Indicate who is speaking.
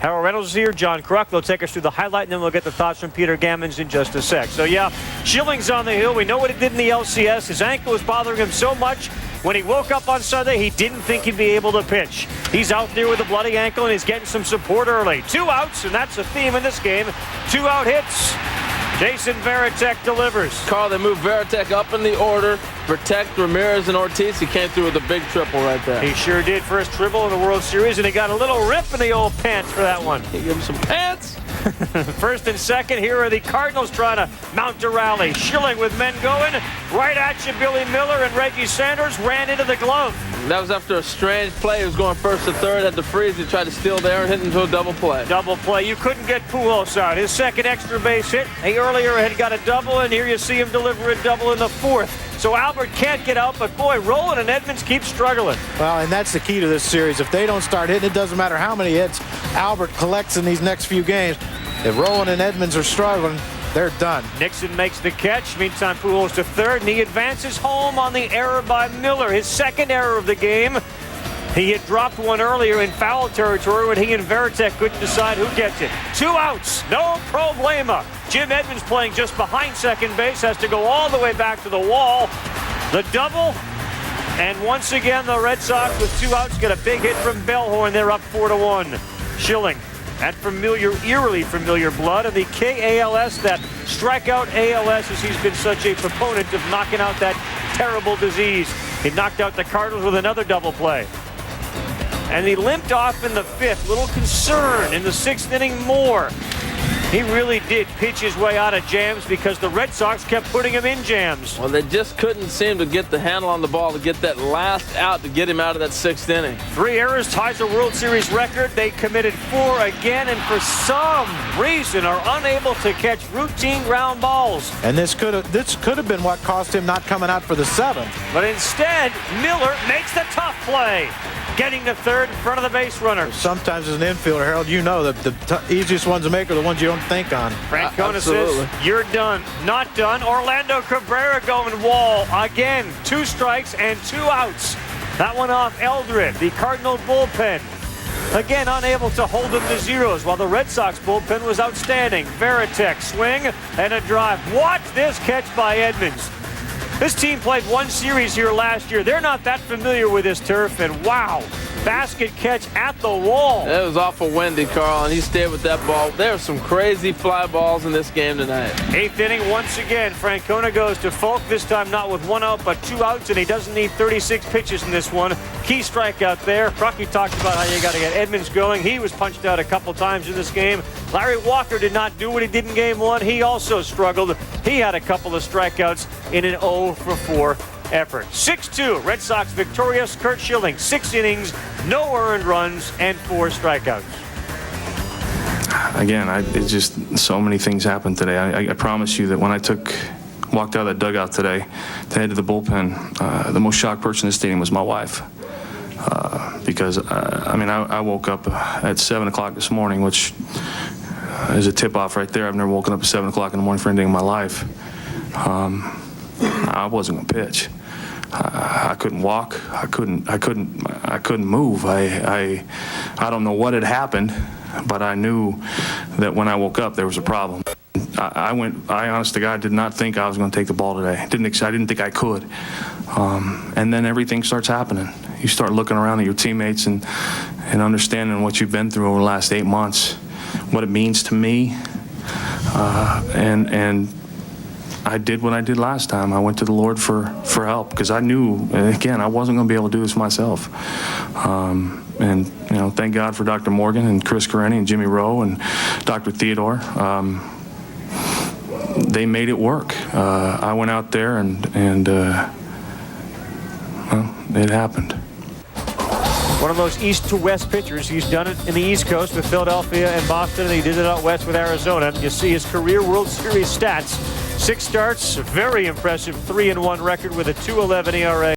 Speaker 1: Harold Reynolds is here, John Kruk. They'll take us through the highlight, and then we'll get the thoughts from Peter Gammons in just a sec. So, yeah, Schilling's on the hill. We know what he did in the LCS. His ankle was bothering him so much. When he woke up on Sunday, he didn't think he'd be able to pitch. He's out there with a bloody ankle, and he's getting some support early. 2 outs, and that's a theme in this game. 2 out hits. Jason Varitek delivers.
Speaker 2: Carl, they moved Varitek up in the order. Protect Ramirez and Ortiz. He came through with a big triple right there.
Speaker 1: He sure did. First triple in the World Series, and he got a little rip in the old pants for that one.
Speaker 2: He gave him some pants.
Speaker 1: First and second, here are the Cardinals trying to mount a rally. Schilling with men going. Right at you, Billy Miller and Reggie Sanders ran into the glove.
Speaker 2: That was after a strange play. He was going first to third, had to freeze. He tried to steal there and hit into a double play.
Speaker 1: Double play. You couldn't get Pujols out. His second extra base hit. He earlier had got a double, and here you see him deliver a double in the 4th. So Albert can't get out, but boy, Rowland and Edmonds keep struggling.
Speaker 3: Well, and that's the key to this series. If they don't start hitting, it doesn't matter how many hits Albert collects in these next few games. If Rowland and Edmonds are struggling, they're done.
Speaker 1: Nixon makes the catch. Meantime, Pujols to third, and he advances home on the error by Miller. His second error of the game. He had dropped one earlier in foul territory when he and Varitek couldn't decide who gets it. 2 outs, no problema. Jim Edmonds playing just behind second base, has to go all the way back to the wall. The double, and once again the Red Sox with 2 outs get a big hit from Bellhorn. They're up 4-1. Schilling, that familiar, eerily familiar blood of the KALS, that strikeout ALS, as he's been such a proponent of knocking out that terrible disease. He knocked out the Cardinals with another double play. And he limped off in the 5th. Little concern in the 6th inning more. He really did pitch his way out of jams because the Red Sox kept putting him in jams.
Speaker 2: Well, they just couldn't seem to get the handle on the ball to get that last out to get him out of that 6th inning.
Speaker 1: 3 errors, ties a World Series record. They committed 4 again, and for some reason are unable to catch routine ground balls.
Speaker 3: And this could have been what cost him not coming out for the 7th.
Speaker 1: But instead, Miller makes the tough play, getting to third in front of the base runner.
Speaker 3: Sometimes as an infielder, Harold, you know that the easiest ones to make are the ones you don't think on.
Speaker 1: Francona says, you're done. Not done. Orlando Cabrera going wall again. 2 strikes and 2 outs. That one off Eldred, the Cardinal bullpen. Again, unable to hold them to zeros, while the Red Sox bullpen was outstanding. Varitek swing and a drive. Watch this catch by Edmonds. This team played 1 series here last year. They're not that familiar with this turf, and wow, basket catch at the wall.
Speaker 2: It was awful windy, Carl, and he stayed with that ball. There are some crazy fly balls in this game tonight.
Speaker 1: 8th inning once again. Francona goes to Folk, this time not with 1 out, but 2 outs, and he doesn't need 36 pitches in this one. Key strikeout there. Crucky talked about how you got to get Edmonds going. He was punched out a couple times in this game. Larry Walker did not do what he did in game 1. He also struggled. He had a couple of strikeouts in an 0-for-4 effort. 6-2, Red Sox victorious. Curt Schilling, 6 innings, no earned runs, and 4 strikeouts.
Speaker 4: Again, it's just so many things happened today. I promise you that when I walked out of that dugout today to head to the bullpen, the most shocked person in the stadium was my wife. Because, I woke up at 7 o'clock this morning, which is a tip-off right there. I've never woken up at 7 o'clock in the morning for anything in my life. I wasn't going to pitch. I couldn't walk. I couldn't move. I don't know what had happened, but I knew that when I woke up, there was a problem. I honest to God, did not think I was going to take the ball today. I didn't think I could. And then everything starts happening. You start looking around at your teammates and understanding what you've been through over the last 8 months, what it means to me, and I did what I did last time. I went to the Lord for help because I knew, again, I wasn't going to be able to do this myself. And thank God for Dr. Morgan and Chris Careni and Jimmy Rowe and Dr. Theodore. They made it work. I went out there and it happened.
Speaker 1: One of those east to west pitchers. He's done it in the East Coast with Philadelphia and Boston, and he did it out west with Arizona. You see his career World Series stats. 6 starts, very impressive 3-1 record with a 2.11 ERA.